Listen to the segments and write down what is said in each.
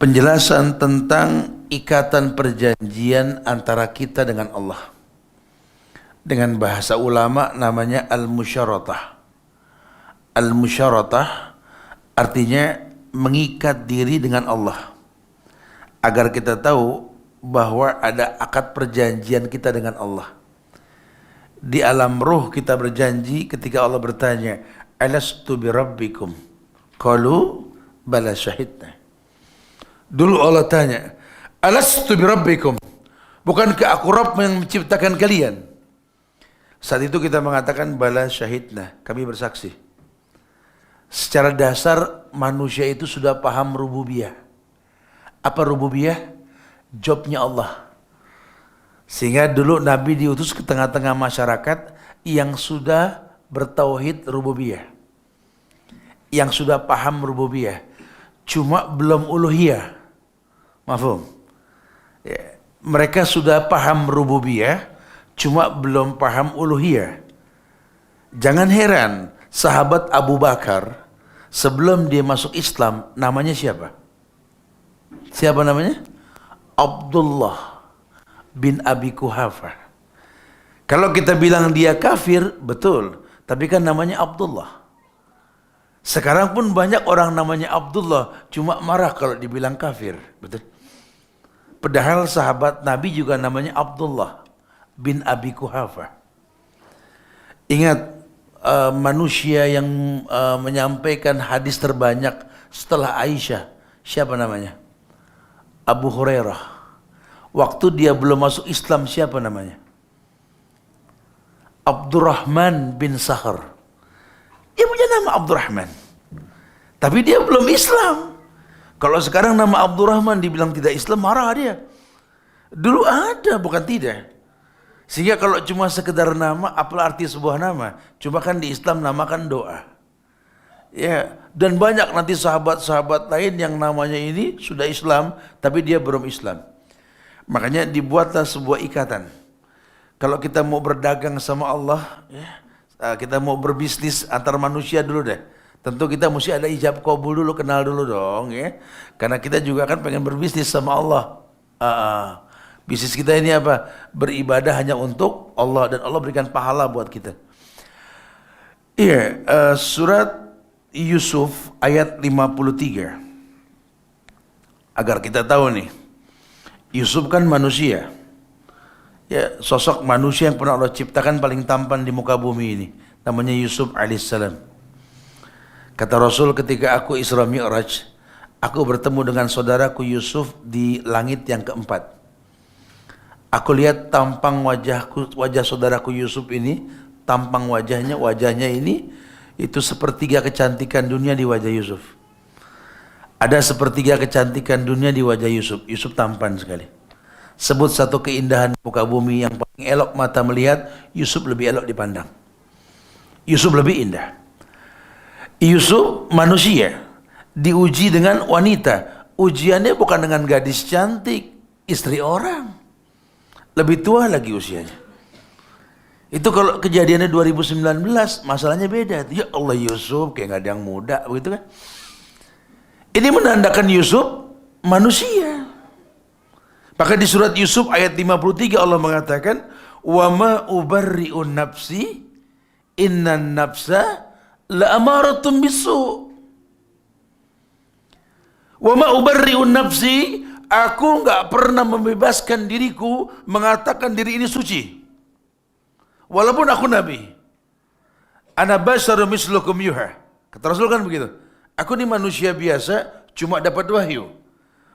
Penjelasan tentang ikatan perjanjian antara kita dengan Allah. Dengan bahasa ulama namanya al-musyaratah. Al-musyaratah artinya mengikat diri dengan Allah. Agar kita tahu bahwa ada akad perjanjian kita dengan Allah. Di alam ruh kita berjanji ketika Allah bertanya, "Alastu birabbikum?" Qalu bala syahidna. Dulu Allah tanya, "Alastu birabbikum?" Bukankah aku Rabb yang menciptakan kalian? Saat itu kita mengatakan bala syahidna, kami bersaksi. Secara dasar manusia itu sudah paham rububiyah. Apa rububiyah? Jobnya Allah. Sehingga dulu Nabi diutus ke tengah-tengah masyarakat yang sudah bertauhid rububiyah. Yang sudah paham rububiyah. Cuma belum uluhiyah. Mafhum? Ya, mereka sudah paham rububiyah, cuma belum paham uluhiyah. Jangan heran, sahabat Abu Bakar sebelum dia masuk Islam namanya siapa? Siapa namanya? Abdullah bin Abi Kuhafah. Kalau kita bilang dia kafir, betul, tapi kan namanya Abdullah. Sekarang pun banyak orang namanya Abdullah, cuma marah kalau dibilang kafir, betul. Padahal sahabat Nabi juga namanya Abdullah bin Abi Kuhafah. Ingat, manusia yang menyampaikan hadis terbanyak setelah Aisyah, siapa namanya? Abu Hurairah. Waktu dia belum masuk Islam, siapa namanya? Abdurrahman bin Sakhar. Dia punya nama Abdurrahman, tapi dia belum Islam. Kalau sekarang nama Abdurrahman dibilang tidak Islam, marah dia. Dulu ada, bukan tidak. Sehingga kalau cuma sekedar nama, apa arti sebuah nama? Cuma kan di Islam namakan doa. Ya, dan banyak nanti sahabat-sahabat lain yang namanya ini sudah Islam, tapi dia belum Islam. Makanya dibuatlah sebuah ikatan. Kalau kita mau berdagang sama Allah, ya, kita mau berbisnis antar manusia dulu deh. Tentu kita mesti ada ijab qabul dulu, kenal dulu dong, ya. Karena kita juga kan pengen berbisnis sama Allah. Bisnis kita ini apa? Beribadah hanya untuk Allah dan Allah berikan pahala buat kita. Iya, surat Yusuf ayat 53. Agar kita tahu nih, Yusuf kan manusia. Ya, sosok manusia yang pernah Allah ciptakan paling tampan di muka bumi ini. Namanya Yusuf alaihissalam. Kata Rasul, ketika aku Isra Mi'raj, aku bertemu dengan saudaraku Yusuf di langit yang keempat. Aku lihat tampang wajah saudaraku Yusuf ini, tampang wajahnya ini, itu sepertiga kecantikan dunia di wajah Yusuf. Ada sepertiga kecantikan dunia di wajah Yusuf. Yusuf tampan sekali. Sebut satu keindahan muka bumi yang paling elok mata melihat, Yusuf lebih elok dipandang. Yusuf lebih indah. Yusuf manusia diuji dengan wanita. Ujiannya bukan dengan gadis cantik, istri orang. Lebih tua lagi usianya. Itu kalau kejadiannya 2019, masalahnya beda. Ya Allah, Yusuf kayak gak ada yang muda, begitu kan? Ini menandakan Yusuf manusia. Maka di surat Yusuf ayat 53 Allah mengatakan, "Wa ma ubarri'un nafsi, innan nafsa la'amaratun bisu." Wa ma ubarri'un nafsi, aku enggak pernah membebaskan diriku mengatakan diri ini suci. Walaupun aku nabi. Ana basyarum mislukum yuha. Kata Rasul kan begitu. Aku ini manusia biasa, cuma dapat wahyu.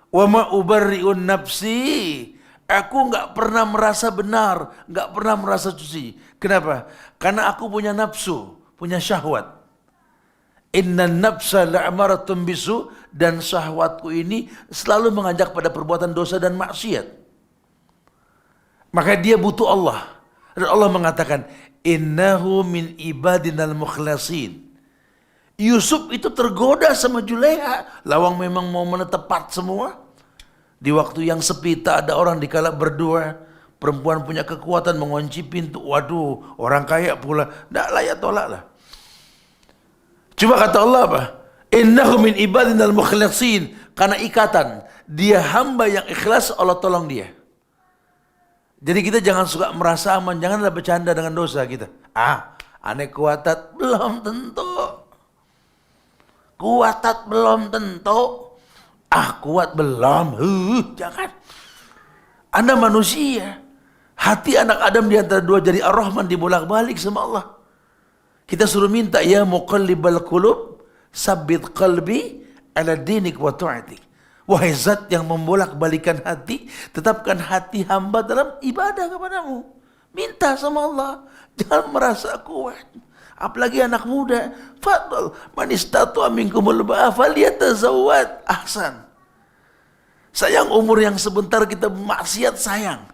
Wa ma ubarri'un nafsi, aku enggak pernah merasa benar, enggak pernah merasa suci. Kenapa? Karena aku punya nafsu, punya syahwat. Innan nafsa la'amaratun bisu, dan syahwatku ini selalu mengajak pada perbuatan dosa dan maksiat. Maka dia butuh Allah. Dan Allah mengatakan, innahu min ibadinal mukhlasin. Yusuf itu tergoda sama Juleha. Lawang memang mau menetepat semua. Di waktu yang sepi, tak ada orang dikala berdua. Perempuan punya kekuatan mengunci pintu. Waduh, orang kaya pula. Tak layak tolak lah. Coba kata Allah apa? Innahu min ibadinal mukhlasin. Karena ikatan, dia hamba yang ikhlas, Allah tolong dia. Jadi kita jangan suka merasa aman, janganlah bercanda dengan dosa kita. Aneh kuatat belum tentu. Kuatat belum tentu. Kuat belum. Jangan. Anda manusia. Hati anak Adam di antara dua jari Ar-Rahman dibolak-balik sama Allah. Kita suruh minta, ya muqallibal qulub, sabbit qalbi ala dinik wa ta'atik. Wahai zat yang membolak-balikan hati, tetapkan hati hamba dalam ibadah kepadamu. Minta sama Allah. Jangan merasa kuat. Apalagi anak muda. Fadl, man istata'a minkumul ba'a falyatazawwad. Ahsan. Sayang umur yang sebentar kita maksiat sayang.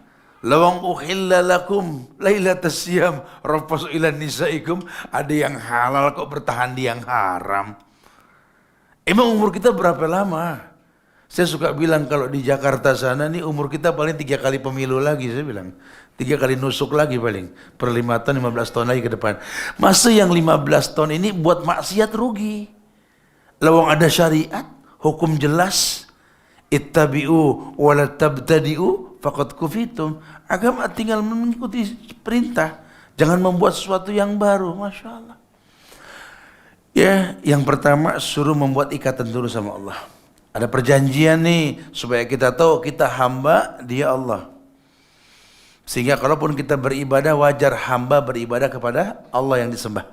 Lawang uhilla lakum lailatas siyam rafasu ila nisaikum. Ada yang halal kok bertahan di yang haram. Emang umur kita berapa lama? Saya suka bilang kalau di Jakarta sana nih umur kita paling 3 kali pemilu lagi, saya bilang. 3 kali nusuk lagi paling. Per 5 tahun, 15 tahun lagi ke depan. Masa yang 15 tahun ini buat maksiat rugi. Lawang ada syariat, hukum jelas. Ittabi'u wala tabtadi'u faqad kufitum. Agama tinggal mengikuti perintah. Jangan membuat sesuatu yang baru. Masya Allah. Ya, yang pertama suruh membuat ikatan dulu sama Allah. Ada perjanjian nih supaya kita tahu kita hamba, dia Allah. Sehingga kalaupun kita beribadah, wajar hamba beribadah kepada Allah yang disembah.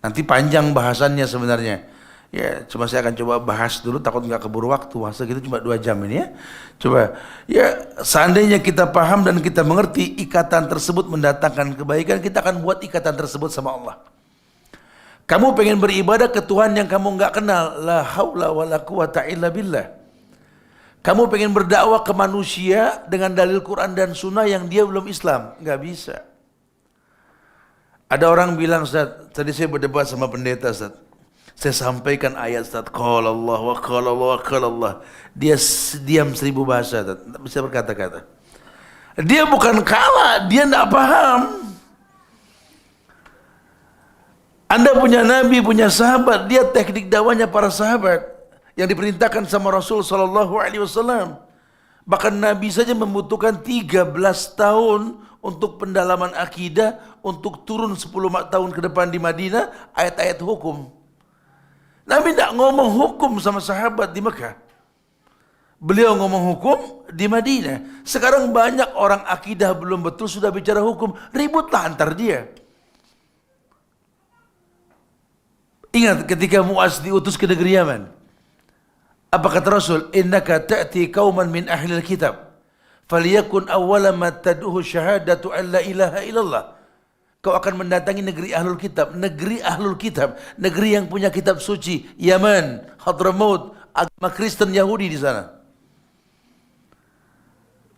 Nanti panjang bahasannya sebenarnya. Ya, cuma saya akan coba bahas dulu, takut nggak keburu waktu. Masa gitu cuma 2 jam ini ya. Coba, ya seandainya kita paham dan kita mengerti ikatan tersebut mendatangkan kebaikan, kita akan buat ikatan tersebut sama Allah. Kamu pengen beribadah ke Tuhan yang kamu nggak kenal, la haula wala quwata illa billah. Kamu pengen berdakwah ke manusia dengan dalil Quran dan Sunnah yang dia belum Islam, nggak bisa. Ada orang bilang, Ustaz, tadi saya berdebat sama pendeta, Ustaz. Saya sampaikan ayat, Ustaz, qala Allah wa qala Allah wa qala Allah. Dia diam 1000 bahasa, Ustaz, tak bisa berkata-kata. Dia bukan kalah, dia nggak paham. Anda punya nabi, punya sahabat, dia teknik dakwahnya para sahabat yang diperintahkan sama Rasul sallallahu alaihi wasallam. Bahkan nabi saja membutuhkan 13 tahun untuk pendalaman akidah, untuk turun 10 tahun ke depan di Madinah ayat-ayat hukum. Nabi tidak ngomong hukum sama sahabat di Mekah. Beliau ngomong hukum di Madinah. Sekarang banyak orang akidah belum betul sudah bicara hukum, ributlah antar dia. Ingat ketika Muaz diutus ke negeri Yaman. Apa kata Rasul? Innaka ta'ti qauman min ahlil kitab. Faliyakun awwala ma tad'uhu syahadatu an la ilaha illallah. Kau akan mendatangi negeri ahlul kitab. Negeri ahlul kitab. Negeri yang punya kitab suci. Yaman, Hadramaut, agama Kristen Yahudi di sana.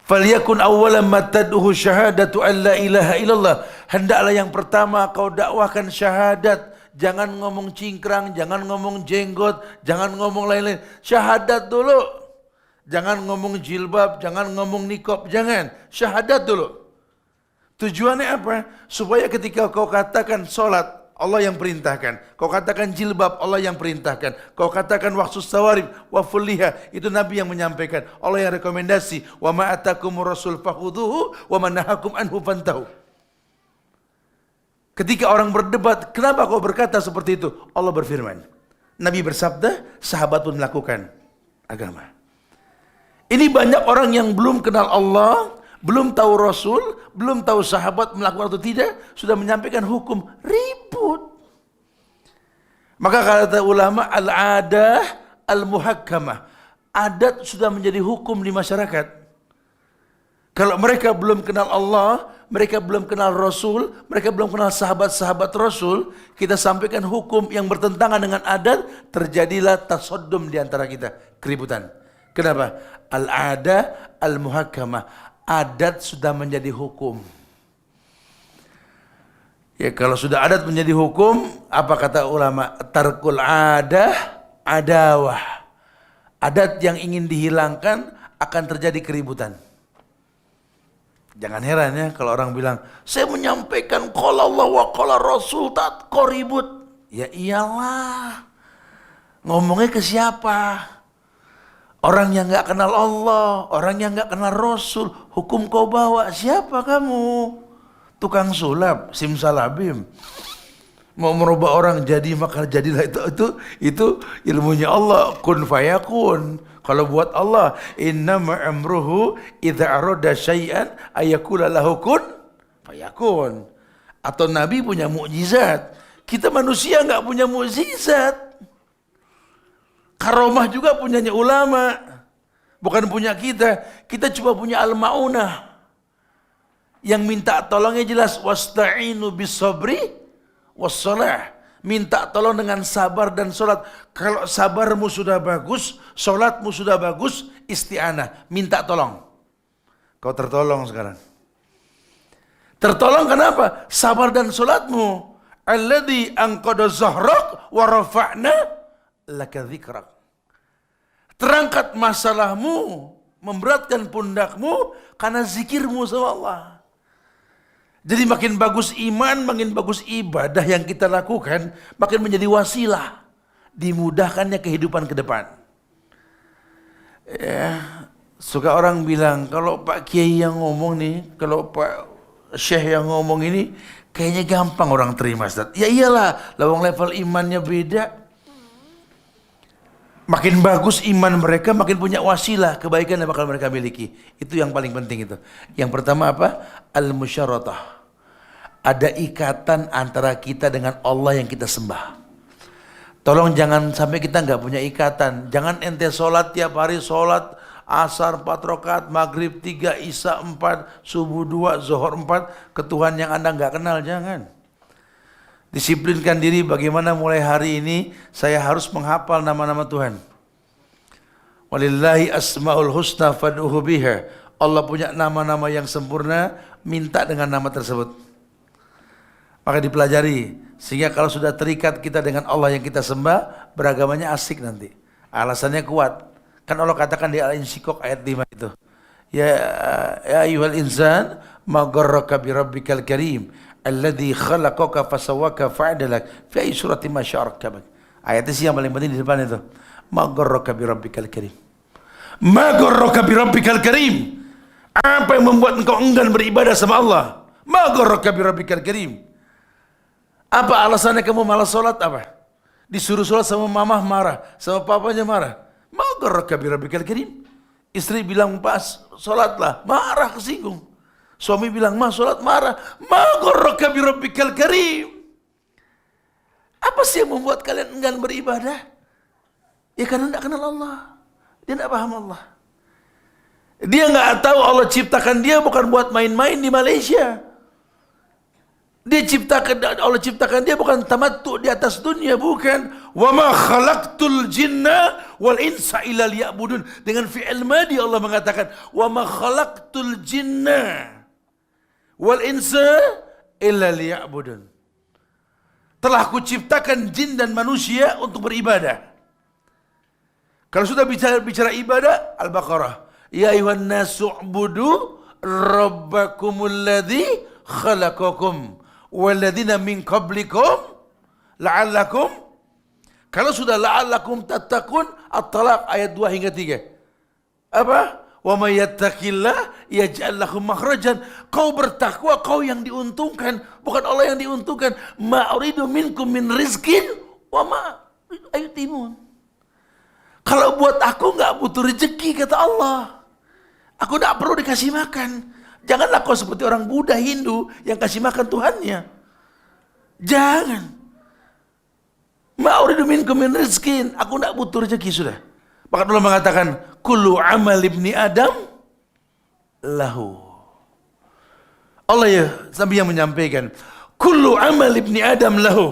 Faliyakun awwala ma tad'uhu syahadatu an la ilaha illallah. Hendaklah yang pertama kau dakwahkan syahadat. Jangan ngomong cingkrang, jangan ngomong jenggot, jangan ngomong lain-lain. Syahadat dulu. Jangan ngomong jilbab, jangan ngomong nikob, jangan. Syahadat dulu. Tujuannya apa? Supaya ketika kau katakan sholat, Allah yang perintahkan. Kau katakan jilbab, Allah yang perintahkan. Kau katakan waktu sawarib, wafulliha, itu Nabi yang menyampaikan. Allah yang rekomendasi. Wa ma'atakumur rasul fakhuduhu, wa manahakum anhu fantahu. Ketika orang berdebat, kenapa kau berkata seperti itu? Allah berfirman. Nabi bersabda, sahabat pun melakukan agama. Ini banyak orang yang belum kenal Allah, belum tahu Rasul, belum tahu sahabat melakukan atau tidak, sudah menyampaikan hukum, ribut. Maka kata ulama, al-adah al-muhakkamah. Adat sudah menjadi hukum di masyarakat. Kalau mereka belum kenal Allah, mereka belum kenal Rasul, mereka belum kenal sahabat-sahabat Rasul, kita sampaikan hukum yang bertentangan dengan adat, terjadilah tasaddum di antara kita, keributan. Kenapa? Al-ada al-muhakkamah. Adat sudah menjadi hukum. Ya, kalau sudah adat menjadi hukum, apa kata ulama? Tarkul adah adawah. Adat yang ingin dihilangkan akan terjadi keributan. Jangan heran ya kalau orang bilang, saya menyampaikan qala Allah wa qala Rasul, tak kau ribut. Ya iyalah. Ngomongnya ke siapa? Orang yang nggak kenal Allah, orang yang nggak kenal Rasul, hukum kau bawa. Siapa kamu? Tukang sulap, simsalabim. Mau merubah orang jadi maka jadilah, itu ilmunya Allah, kun fayakun. Kalau buat Allah, innama amruhu idza arada syai'an ayakula lahu kun fayakun. Atau Nabi punya mukjizat, kita manusia nggak punya mukjizat. Karomah juga punyanya ulama, bukan punya kita. Kita cuma punya al-ma'unah. Yang minta tolongnya jelas, wasta'inu bis-sabri was-shalah. Minta tolong dengan sabar dan sholat. Kalau sabarmu sudah bagus, sholatmu sudah bagus, isti'anah, minta tolong. Kau tertolong sekarang. Tertolong kenapa? Sabar dan sholatmu. Alladzi anqadha zahrak wa rafa'na laka dzikrak. Terangkat masalahmu, memberatkan pundakmu karena zikirmu sama Allah. Jadi makin bagus iman, makin bagus ibadah yang kita lakukan, makin menjadi wasilah dimudahkannya kehidupan ke depan. Ya, suka orang bilang kalau Pak Kiai yang ngomong nih, kalau Pak Syekh yang ngomong ini kayaknya gampang orang terima, Ustaz. Ya iyalah, lawang level imannya beda. Makin bagus iman mereka, makin punya wasilah kebaikan yang bakal mereka miliki. Itu yang paling penting itu. Yang pertama apa? Al-musyaratah. Ada ikatan antara kita dengan Allah yang kita sembah. Tolong jangan sampai kita nggak punya ikatan. Jangan ente sholat tiap hari, sholat asar 4 rakaat, maghrib 3, isya 4, subuh 2, zuhur 4 ke Tuhan yang Anda nggak kenal. Jangan. Disiplinkan diri bagaimana mulai hari ini saya harus menghafal nama-nama Tuhan. Walillahi asmaul husna fad'uhu biha. Allah punya nama-nama yang sempurna, minta dengan nama tersebut. Maka dipelajari sehingga kalau sudah terikat kita dengan Allah yang kita sembah, beragamanya asik nanti. Alasannya kuat. Kan Allah katakan di Al-Insyiqaq ayat 5 itu. Ya ayyuhal insan ma gharraka bi rabbikal karim alladzi khalaqaka fasawwaka fa'adalak fi ayyi suratin ma syaa rakkabak. Ayatnya sih yang paling penting di depan itu. Ma gharraka bi rabbikal karim. Ma gharraka bi rabbikal karim. Apa yang membuat engkau enggan beribadah sama Allah? Ma gharraka bi rabbikal karim. Apa alasannya kamu malas sholat apa? Disuruh sholat sama mamah marah, sama papanya marah. Ma gharraka bi rabbikal karim. Istri bilang pas sholatlah, marah kesinggung. Suami bilang ma sholat, marah. Ma gharraka bi rabbikal karim. Apa sih yang membuat kalian enggan beribadah? Ya karena tidak kenal Allah. Dia tidak paham Allah. Dia nggak tahu Allah ciptakan dia bukan buat main-main di Malaysia. Allah ciptakan dia bukan tamattu di atas dunia, bukan. Wa ma khalaqtul jinna wal insa illa liya'budun. Dengan fi'il madi Allah mengatakan wa ma khalaqtul jinna wal insa illa liya'budun. Telah kuciptakan jin dan manusia untuk beribadah. Kalau sudah bicara ibadah, Al-Baqarah. Ya ayuhan nasu ubudu rabbakumul ladzi khalaqakum walladzina min qablikum la'allakum. Kalau sudah la'allakum tattaqun, At-Talaq ayat 2 hingga 3. Apa? Wa may yattaqillah yaj'al lahu makhrajan. Kau bertakwa, kau yang diuntungkan, bukan Allah yang diuntungkan. Ma uridu minkum min rizqin wa ma ayutimun. Kalau buat aku nggak butuh rezeki, kata Allah. Aku nggak perlu dikasih makan. Janganlah kau seperti orang Buddha Hindu yang kasih makan Tuhannya. Jangan. Ma uridu minkum min rizqin. Aku tidak butuh rezeki sudah. Bahkan Allah mengatakan, kullu amal ibni Adam lahu. Allah ya sambil yang menyampaikan, kullu amal ibni Adam lahu.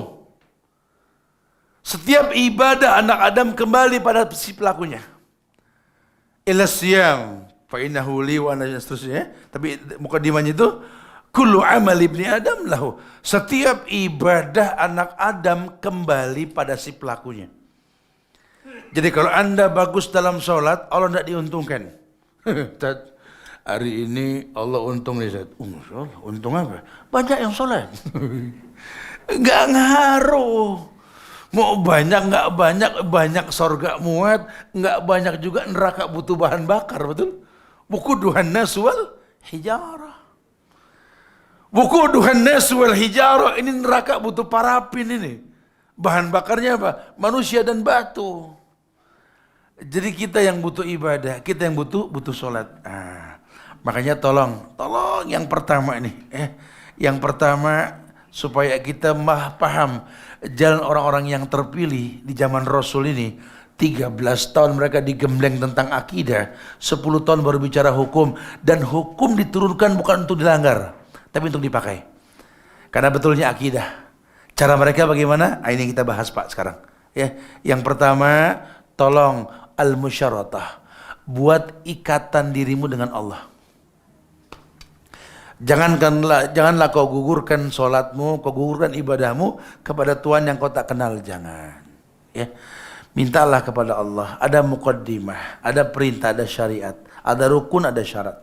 Setiap ibadah anak Adam kembali pada si pelakunya. Illa siyam fa innahu li wa ana seterusnya. Tapi mukadimahnya itu kullu amal ibni Adam lahu. Setiap ibadah anak Adam kembali pada si pelakunya. Jadi kalau Anda bagus dalam sholat, Allah tidak diuntungkan. Hari ini Allah untung nih, Ustaz. Untung apa? Banyak yang sholat. Enggak ngaruh. Mau banyak nggak banyak, banyak sorga muat, nggak banyak juga neraka butuh bahan bakar, betul? Buku Duhan Nas wal Hijarah. Buku Duhan Nas wal Hijarah, ini neraka butuh parafin ini. Bahan bakarnya apa? Manusia dan batu. Jadi kita yang butuh ibadah, kita yang butuh sholat. Makanya tolong yang pertama ini, yang pertama supaya kita paham jalan orang-orang yang terpilih di zaman Rasul ini. 13 tahun mereka digembleng tentang akidah, 10 tahun baru bicara hukum, dan hukum diturunkan bukan untuk dilanggar, tapi untuk dipakai. Karena betulnya akidah. Cara mereka bagaimana? Ini yang kita bahas Pak sekarang. Ya, yang pertama, tolong al-musyaratah. Buat ikatan dirimu dengan Allah. Janganlah kau gugurkan sholatmu, kau gugurkan ibadahmu kepada Tuhan yang kau tak kenal. Jangan. Ya. Mintalah kepada Allah. Ada muqaddimah, ada perintah, ada syariat, ada rukun, ada syarat.